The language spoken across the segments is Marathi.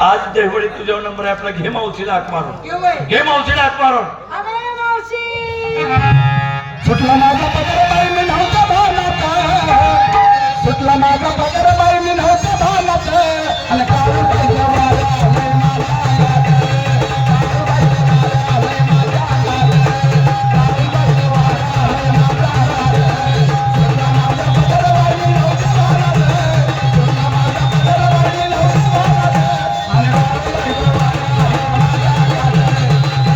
आज देवळी तुझ्यावर नंबर आहे आपला. घे मावशीला हाक मारून. घे मावशीला हाक मारून. सुटला माझा पगार बाई मी नव्हता भालात. सुटला माझा पगार बाई मी नव्हता भालात. आणि काळू बाईच्या वाऱ्या लय मला आल्या. काळू बाईच्या वाऱ्या लय मला आल्या. काळू बाईच्या वाऱ्या लय मला आल्या. सुटला माझा पगार बाई मी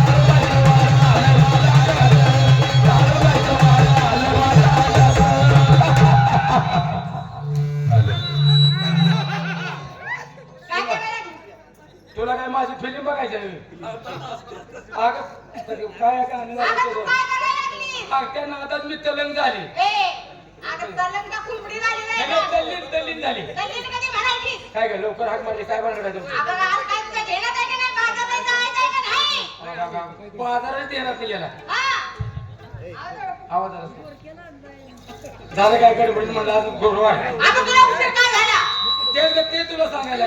नव्हता भालात. सुटला माझा पगार बाई मी नव्हता भालात. आणि काळू बाईच्या वाऱ्या लय मला आल्या. काळू बाईच्या वाऱ्या लय मला आल्या. काळू बाईच्या वाऱ्या लय मला आल्या. तुला काय माझी फिल्म बघायची आहे? काय त्या नादात मी तलंग झाली. तल्लीन झाली. काय काय लवकर हाक मारली. काय बनवायचं बाजारच येणार नाही गेला. आवाज आला झालं काय गडबडीत म्हणलं आज गौरव आहे. ते तुला सांगायला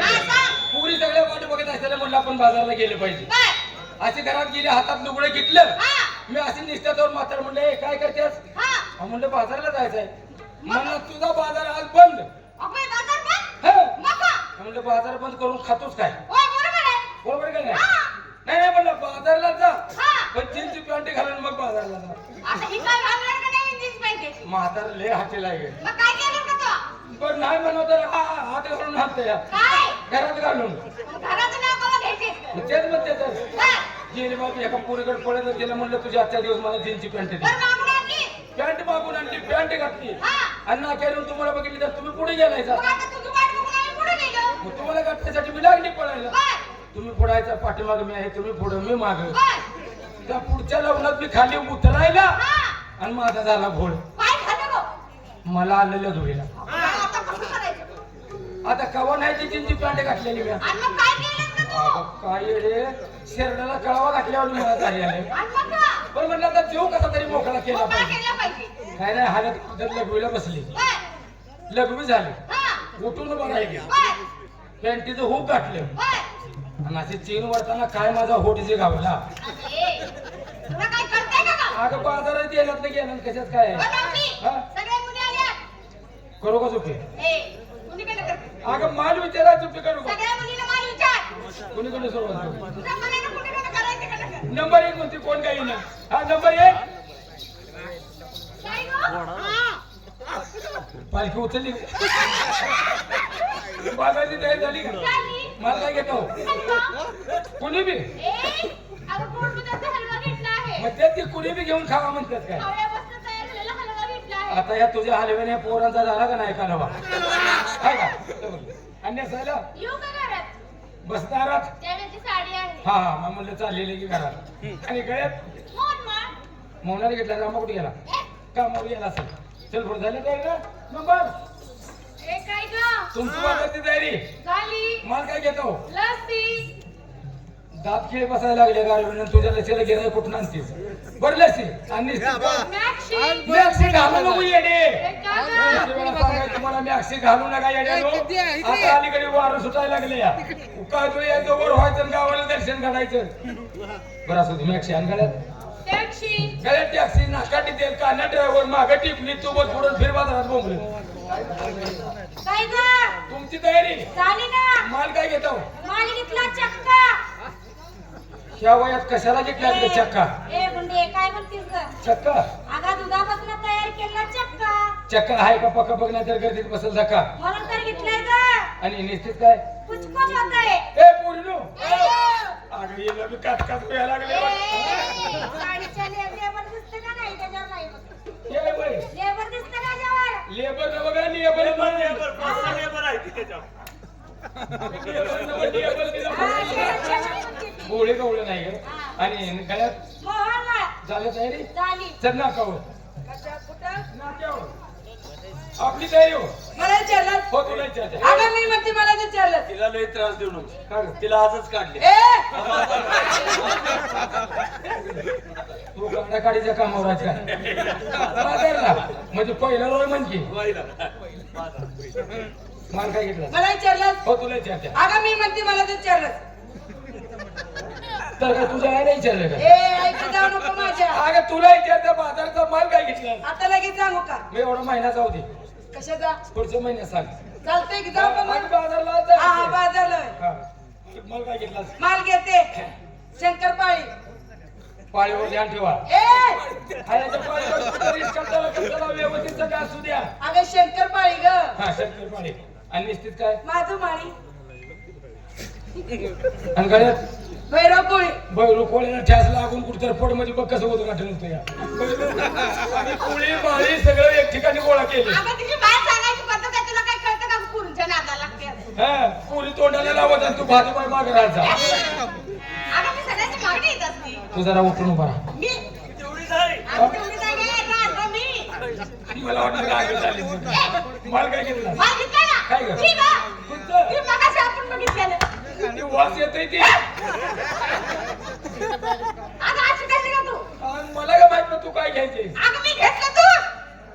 पुरी सगळ्या वाट बघत असताना म्हणलं आपण बाजारला गेले पाहिजे. अशी घरात गेली हातात लुगडं घेतलं. मी अशी निष्ठावर म्हातार म्हणलं काय करतेस? म्हणलं बाजारला जायचंय. म्हणलं तुझा बाजार आज बंद. म्हणलं बाजार बंद करून खातोच काय? बरोबर का नाही? नाही म्हणलं बाजारला जा पण जीन्सची पॅन्ट घालून मग बाजारला जा. म्हातार लय हाती लागेल. पण नाही म्हणत हात घालून हात घरात घालून तेच म्हणते तर गेली मग एका पुरीकडे पळत गेलं. म्हणलं तुझ्या आजच्या दिवस मला जीन्सची पॅन्ट दे. पॅन्ट मागून आणली पॅन्ट घातली आणि नाक्यावरून तुम्हाला बघितली तर तुम्ही पुढे गेलायचा. तुम्हाला घातल्यासाठी मी लागली पळायला. तुम्ही पुढायचा पाठीमाग मी आहे तुम्ही पुढं मी माग. त्या पुढच्या लग्नात मी खाली उतरायला आणि माझा झाला घोळ. मला आलेल्या धुळीला. आता कवा नाही ती जीन्सची पॅन्ट घातलेली मी. काय रे शेरडाला कळावा घातल्यावर मला झाली आले. पण म्हणलं आता जीव कसा तरी मोकळा केला पाहिजे. काय नाही हालत लघवीला बसली. लघवी झाली उठून उभं राहिली. पॅन्टीचं हुक घातलं आणि असे चीन वरताना काय माझा होट जे गावला. अगं बाजारात गेलात नाही गेला कशात काय करू का चुकी? अगं माल विचारा चुकी करू का? कुणीकडे सुरुवात करू? नंबर 1 कोणती कोण काही ना. हा नंबर 1 पालखी उचलली बाजाराची तयारी झाली का? मला काय घेतो कुणी बी मग ते कुणी बी घेऊन खावा म्हणतात काय? आता या तुझ्या हलव्याने पोरांचा झाला का नाही कालवा? काय का अन्य झालं बसणारात. हा हा मग म्हणलं चाललेले की घरात. आणि गळ्यात मोहनाने घेतला. रामा कुठे गेला? कामावर गेला असेल. चल पुढे झालं तयारी ना नंबर तुमची बाजारची तयारी. माल काय घेतो? दात खेळ बसायला लागले गाडीवर. तुझ्या लक्षाला गेला कुठून आणतीस? बरं लसी आणि घालू नको येडे. तुम्हाला मॅक्सी घालू नका येड्यानो. आता अलीकडे वारं सुटायला लागले. काय तू या जवळ व्हायचं गावाला दर्शन घालायचं. बरं असं तुम्ही मॅक्सी आण गळ्यात गळ्यात टॅक्सी नाकाटी तेल काना ड्रायव्हर मागं टिपली तू बस पुढे फिर बाजारात बोंबले. तुमची तयारी माल काय घेतो? ह्या वयात कशाला घेतला चक्का? चक्का तयार केला चक्का आहे का पक्का बघण्यात तर गर्दीत बसेल धक्का. म्हणून तर घेतलाय आणि निश्चित काय ए पोरीनो अगं येला मी काट काट व्हायला लागले. लेबर न बघा लेबर गोळे गवळे नाही ग. आणि गळ्यात झालं तयारी चल ना कावर आपली तयारी हो. मला विचारलं हो तुला विचारते. अगं मी म्हणते मला विचारलं. तिला लय त्रास देऊ नको. तिला आजच काढले. तू गाड्या काढीच्या कामावर आहेस का? म्हणजे पहिला रोय म्हणजे माल काय घेतला मला विचारलं हो तुला विचारते अगं मी म्हणते मला विचारलं तर काय तुझ्या आईला विचारलं का ए ऐकू जाऊ नको माझ्या अगं तुला विचारतं बाजारचा माल काय घेतला आता लगेच सांगू का मी एवढा महिना जाऊ दे कशाचा पुढच्या महिन्यात सांग चालतंय की जाऊ का आणि मग बाजारला हा हा जायचं. बाजारला हा. माल काय घेतला माल घेते शंकरपाळी पाळीवर ध्यान ठेवा ए खायच्या पाळीवर कुठं रिस्क करताना करताना व्यवस्थित सगळं असू द्या अगं शंकरपाळी ग हा शंकर पाळी आणि निश्चित काय माझू माळी आणि गळ्यात भैरव कोळी बैरू कोळीला ठ्यास लागून कुठतर पोट मध्ये बघ कसं होतं गाठण होतं या आणि कोळी माळी सगळं एक ठिकाणी गोळा केले अगं तुझी बाय सांगायची पद्धत आहे तुला काय कळतं का पुरुषच्या नादाला लागते हा कोळी तोंडाला लावत आणि तू भाजूबाई मागे राहायचा अगं मी सगळ्याची मागणी येत असते तू जरा उठून उभा राहा मी तेवढी झाली अगं तेवढी जागा आहे ना आता मी आणि मला वाटलं राग झाली माल काय घेतला माल घेतला ना काय गं? ठीक आहे तुमचं ती मगाशी आपण बघितलेलं आणि वास येतोय ती अगं अशी कशी का तू आणि मला काय माहित नाही तू काय घ्यायचे अगं मी घेतलं तू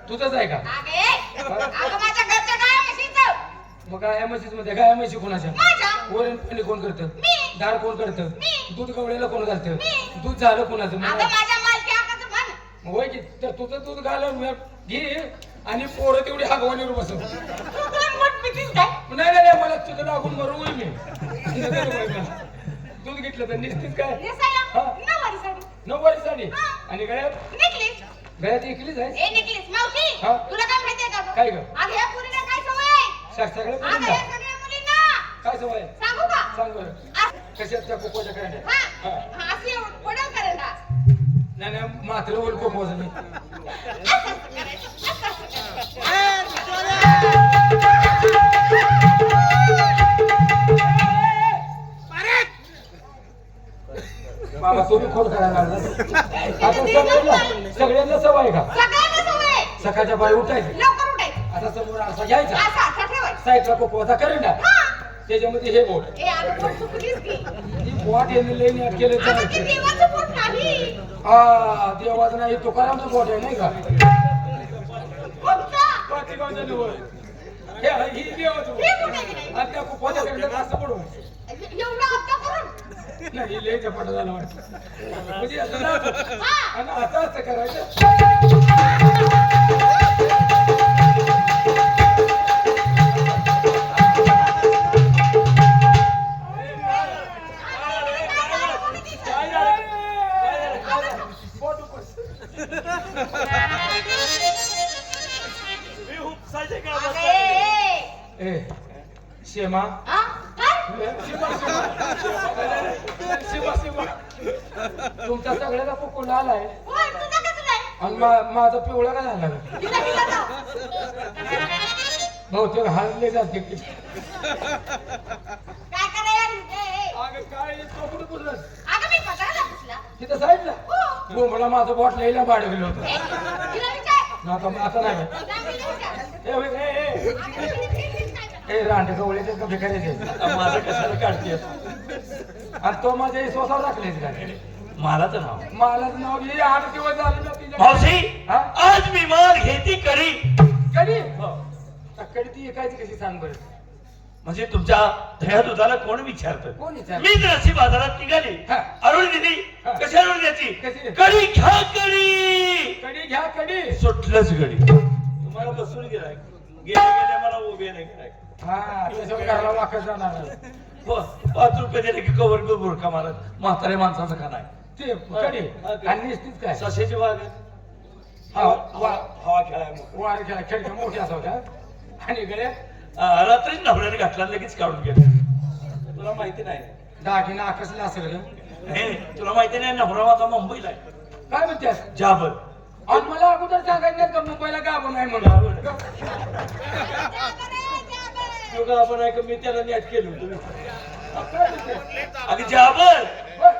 तुझंच आहे का अगं माझ्या घरच्या काय म्हशीचं मग काय म्हशीच मध्ये काय म्हशी कोणाच्या माझ्या वरण पाणी कोण करतं मी. दार कोण करतं मी. दूध गवळ्याला कोण घालतं मी. दूध झालं कोणाचं अगं मला माझ्या मालकी आकाचं म्हण होय की तर तुझं दूध घालून घे आणि पोरं तेवढी हागवानीवर बसव तू तुला मोठ मिटिंग काय नाही नाही नाही, मला तुझं लागून मरू होईल मी दूध घेतलं तर निश्चित काय नेसायला हा. नऊवारी साडी नऊवारी साडी हा. आणि गळ्यात नेकलेस गळ्यात एकलीच आहे ए नेकलेस मावशी हा. तुला काय माहितीये का काय गं? अगं या पुरीला काय सवय आहे सगळ्या अगं मुलींना या सगळ्या मुलींना काय सवय आहे? सांगू का सांग बरं अस- कशात त्या कोकोच्या करंड्या हा हा. हा अशी पडल करायला नाही नाही मात्र वर कोकोचं मी असं करायचं असं करायचं बाबा तुम्ही खोड करायला लागला आता सगळ्यांना सवय आहे का सगळ्यांना सवय आहे. सकाळच्या बाई उठायचं लवकर उठायचं आता समोर असा घ्यायचा असा ठेवायचं साईडला कोकोचा करंडा हा त्याच्यामध्ये हे बोट ए अगं पोट चुकलीस की ही बोट यांनी लई नेट केलं अगं ते चालतं देवाचं पोट नाही हा देवाचं नाही तुकारामचं बोट आहे नाही का कोणता पाठीमागचं निवड. ही देवाचं बोट. हे कुठे गेलंय? आणि त्या कोकोच्या करंड्यात असं पडू एवढा हप्ता करून नाही लय झपाट झालं वाटतं म्हणजे असं जायचं. हा आणि आता असं करायचं काय झालं? बोट उपस. मी उपसायचे का अगं, बसायचे? ए शेमा हा? काय? शिवा शिवा तुमचा सगळ्याचा कोको लाल आहे होय, तुझं कसं नाही? आणि माझा पिवळा का झाला हिला हिला जाऊ. बहुतेक हारले जाते की काय करायला? अगं काय तो कुठे बोललास अगं, मी पगाराला बसला. तिथं साईडला हो. बोंबला माझं बॉट लिहिला बाळगलं होतं ए, हिला विचार. आता नाही रामलीला विचार. ए, होय, ए, ए, अगं, हिने फिरलीच काय करणार? ए रांडे गवळीचे का भिकारीचे माझं कशाला काढते आणि तो माझ्या स्वतः टाकलेच का मला तर नाव मला नाव घे 8 दिवस झाले ना तिच्या मावशी हा? आज मी माल घेती करी कधी कधी ती एकायची कशी सांग बरं म्हणजे तुमच्या दह्या दुधाला कोण विचारतं कोण विचार मी तर अशी बाजारात निघाली हा. अरुण दिदी हा. कशी अरुण द्यायची कशी? कडी घ्या कडी कधी घ्या कधी सुटलंच गडी तुम्हाला बसून गेलाय गेले गेले मला उभे नाही गेलाय हा त्याच्यावर घराला वाकत जाणार आहे. 5 रुपये दिले की कवर बुरका मारत म्हातारे माणसाचं खाणं आहे ते कधी आणि निश्चित काय सशेची वाघ आहे. हा, हवा खेळाय मग. वार घ्या खिडक्या मोठ्या होत्या आणि गड्या रात्रीच नवऱ्याने घातला लगेच काढून गेला तुला माहिती नाही दागिना आकसला असेल ग हे तुला माहिती नाही नवरा माझा मुंबईला आहे काय म्हणते जाबर आणि मला अगोदर सांगायचं नाही का मुंबईला गाभून आहे म्हणून तुला आपण आहे का मी त्याला नेट केलं तुम्ही काय म्हणते? अगं जाबर होय.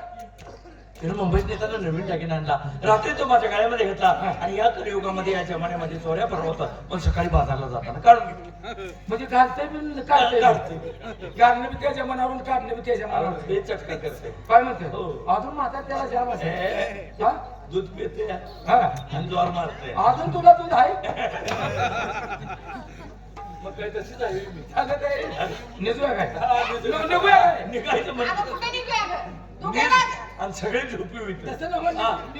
त्यानं मुंबईत नेताना नवीन टाकीन आणला रात्री तो माझ्या गाड्यामध्ये घेतला आणि या कलियुगामध्ये या जमान्यामध्ये चोऱ्या परवता पण सकाळी बाजारला जाताना काढून घेतला. म्हणजे घालते बी काढते काढते. गाणं बी त्याच्या मनावरून काढणं बी त्याच्या मनावरून हे चटका करते काय म्हणते हो. अजून माझा त्याला जाम असेल हा? दूध पिते हा. आणि ज्वार मारते अजून तुला दूध आहे मग काय तशीच आहे मी झालं काय निजूया काय निघूया निघूया काय निघायचं अगं म्हणतो कुठे निघूया गं? तू घे ना. आणि सगळे झोपी होईल तसं नको.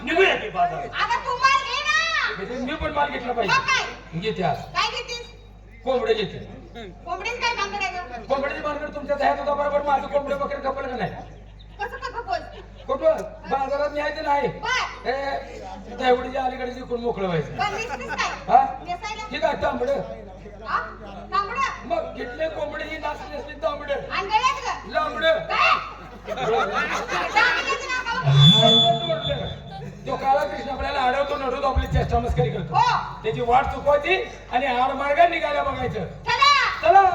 निघूया की बाजारात अगं तू माल घे ना. म्हणजे मी पण माल घेतला मग पाहिजे काय? घेते आज काय घेतीस? कोंबडे घेते कोंबडीच काय भानगड आहे गं? कोंबड्याची मार्केट तुमच्या दह्यात होता बरोबर माझं कोंबडे वगैरे कपल का नाही कसं का खपोस? कुठं बाजारात न्यायचं नाही बर. हे दहिवडीच्या अलीकडे जिंकून मोकळं व्हायचं पण नेसतीस काय? हा नेसायला? ठीक आहे तांबड हा? तांबडं? मग घेतले कोंबडे ही नाचली असली तांबड आणि गळ्यात गं? लांबड काय? दागिन्याचं नाव का बघ? तो काळा कृष्ण आपल्याला अडवतो नडवतो आपली चेष्टा मस्करी करतो हो. त्याची वाट चुकवायची आणि आड मार्गाने निघायला बघायचं चला. चला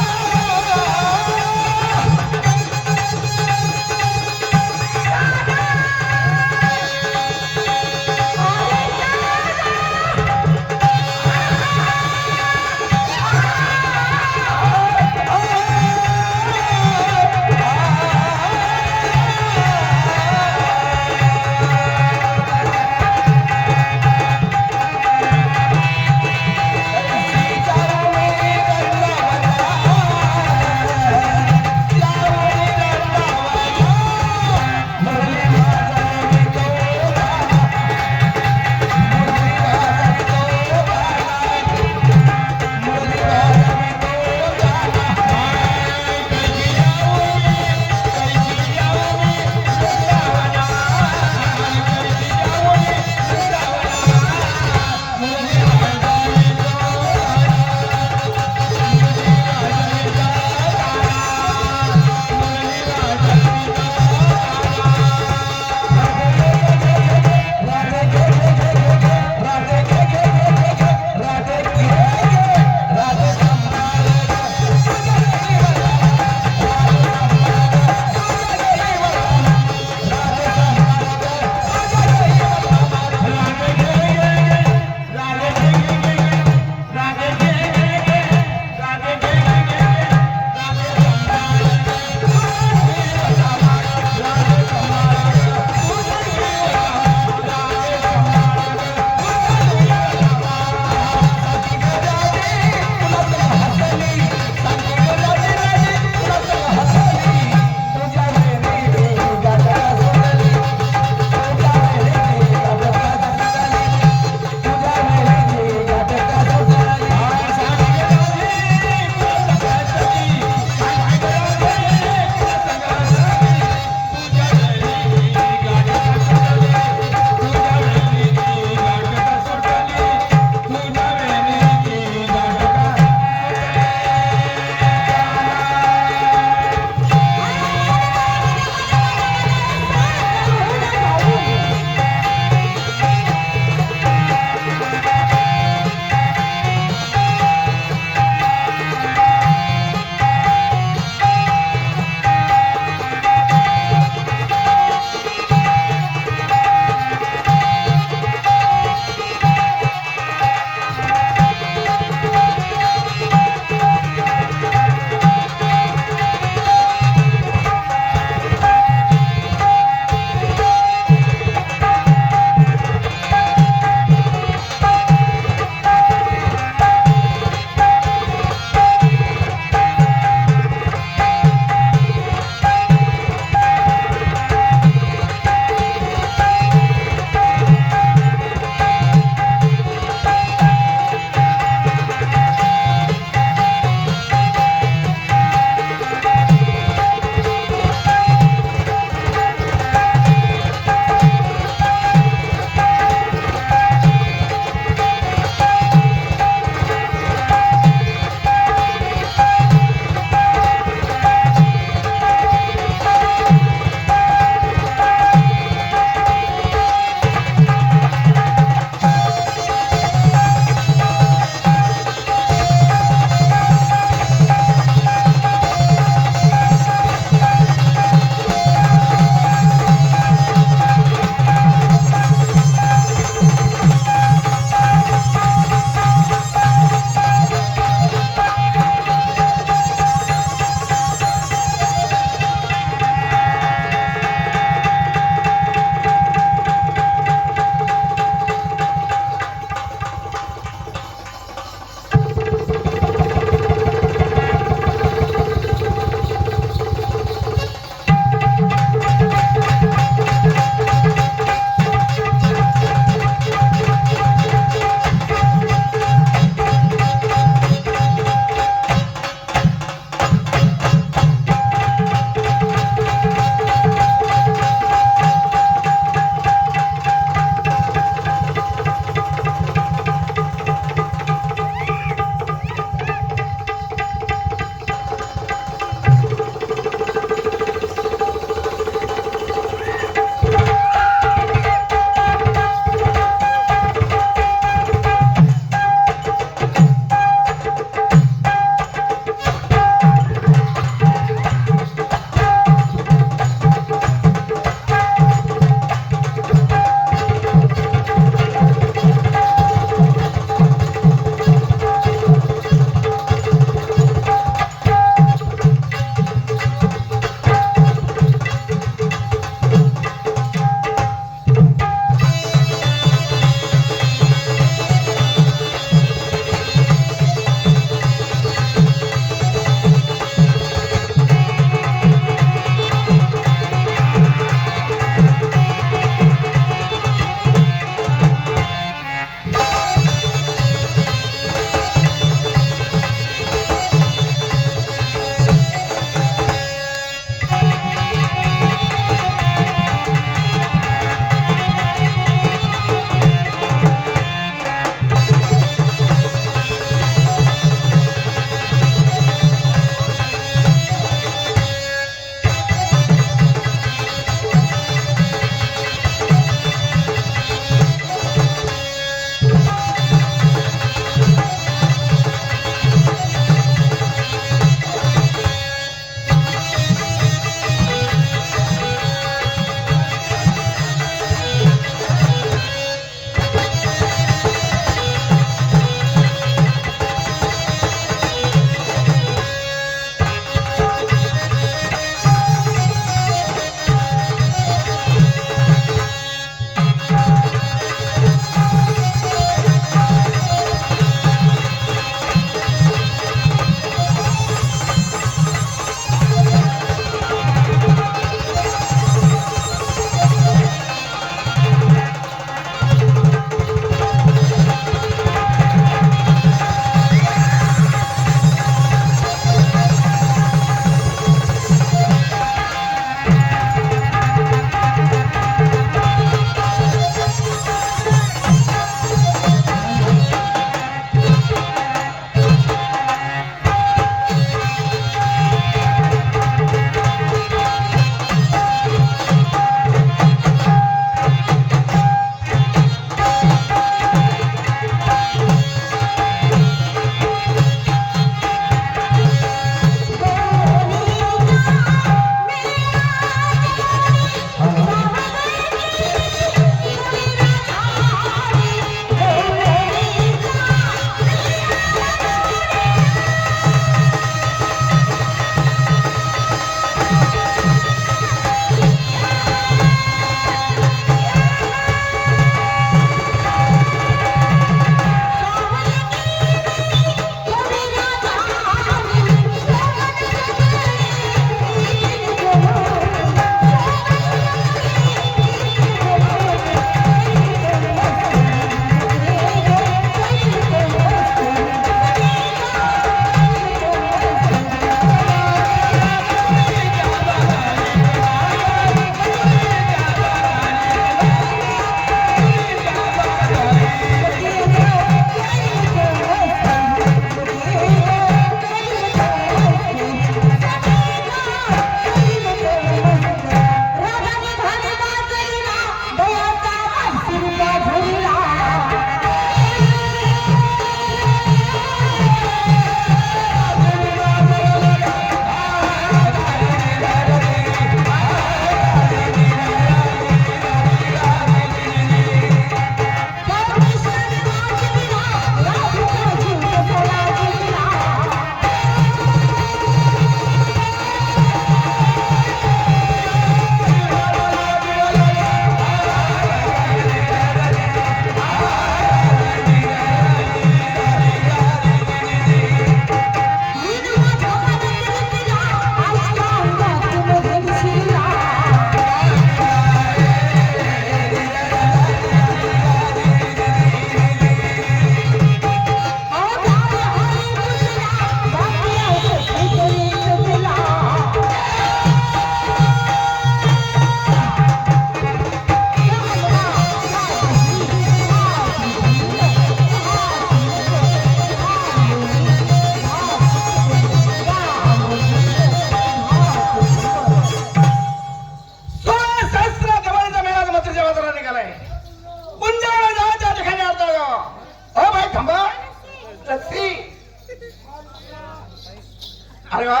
अरे वा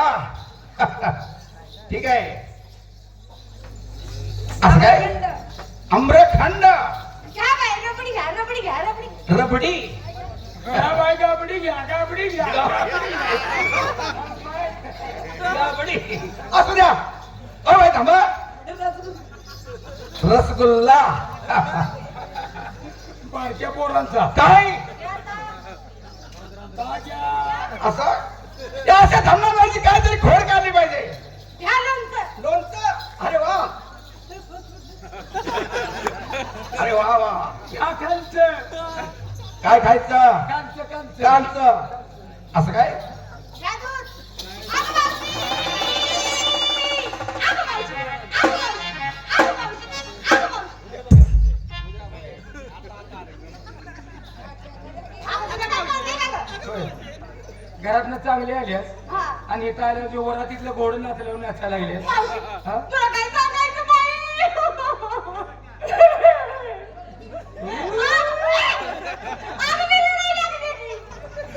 ठीक आहे. असं काय आम्रखंड घ्या बाई रबडी घ्या रबडी घ्या रबडी रबडी घ्या बाय गाबडी घ्या गाबडी घ्या रबडी असू द्या. ओ बाई थांबा. रसगुल्ला बारक्या पोरांचा काय ताज्या. असं या अशा थांबणार नाही. काहीतरी खोड काढली पाहिजे. घ्या लोणचं लोणचं अरे वा अरे वा वा. घ्या खालचं काय खायचं कांचं कांचं कांचं असं काय घ्या दूध अगं मावशी अगं मावशी अगं मावशी अगं मावशी अगं मावशी अगं तुझं काय कळतंय का गं? होय. घरातनं चांगले आल्यास हा आणि इथं आल्या जे वरातीतलं घोड नाचल्यावर नाचायला लागले मावशी हा? तुला काय सांगायचं बाई अगं मी रडायला लागली.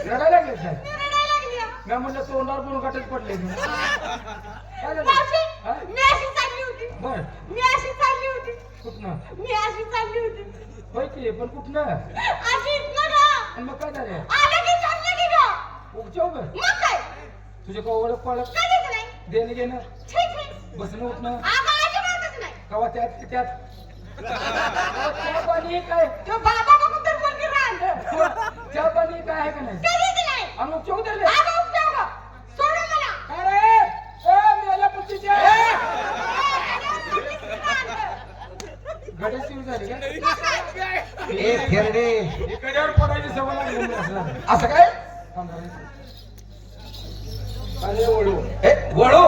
रडायला लागले काय मी रडायला लागली. मी म्हणलं तोंडावर बोलून काटच पडले काय झालं मावशी हा? मी अशी चालली होती बर मी अशी चालली होती कुठनं मी अशी चालली होती होय की पण कुठनं अशी इथनं का आणि मग काय झालं आलं की चाललं की गं उपचाव ग मग काय तुझे का ओळख पाळख काय देत नाही देणं घेणं छी छी बसणं उठणं आगा अजिबातच नाही कवा त्यात त्यात चहा पाणी काय तो बाबा बघून तर मुलगी राहिलं चहा पाणी काय आहे का नाही कधीच नाही आणि उपचाव धरले आगा उपजाव गं. सोडून मला काय रे ए मेला पुत्तीच्या गणेश शिव झाली का ए खेरडे हे कड्यावर पडायची सवय लागली म्हणून असं. असं काय अरे ओळू ए वळू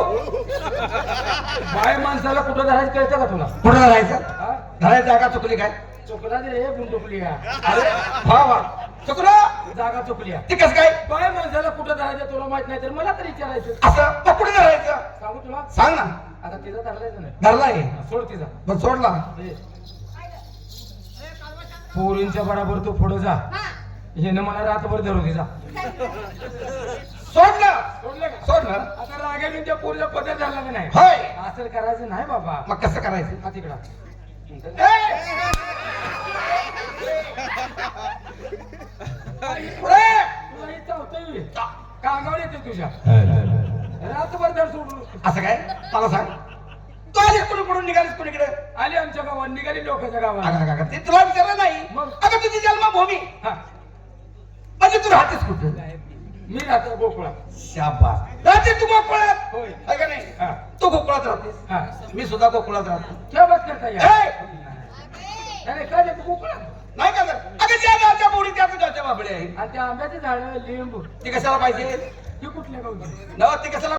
बाय माणसाला कुठं धरायचं कळतं का तुला कुठं धरायचं हा? धरायची जागा चुकली काय चुकला रे गुंडुकली अरे वा वा चुकलं जागा चुकली ती कसं काय बाय माणसाला कुठं धरायचं तुला माहित नाही तर मला तरी विचारायचं असं मग कुठे धरायचं सांगू तुला सांग ना आता तिचा धरलायचं नाही धरलाय सोड तिचा पण सोडला ए. पोरींच्या बराबर तू पुढे जा हा हेनं मला रातभर धरू तिचा सोडलं सोडलं का सोडलं आता रागाने त्या पोरीला पद्धत झाला का नाही होय असं करायचं नाही बाबा मग कसं करायचं हा तिकडा पुढे तुला हे चावतंय कांगावर येते तुझ्या रातभर धर सोडून असं काय मला सांग तू आलीस कुणी कुठून निघालीस कुणीकडे आली आमच्या गावात निघाली लोकांच्या गावात अगं ते तुला विचारलं नाही मग? अगं तुझी जन्मभूमी हा म्हणजे तू राहतेस कुठे मी राहतो गोकुळा शाबास राहते तू गोकुळात होय आहे का नाही हा तू गोकुळात राहतेस हा मी सुद्धा गोकुळात राहतो क्या बात करता या ए! अरे काय रे, तू गोकुळा नाही का तर अगं ज्या गावच्या बोडी त्या तुझ्या बाबडे आहे आणि त्या आंब्याचे झाड लिंबू ती कशाला पाहिजे ती कुठल्या गावची नव ती कशाला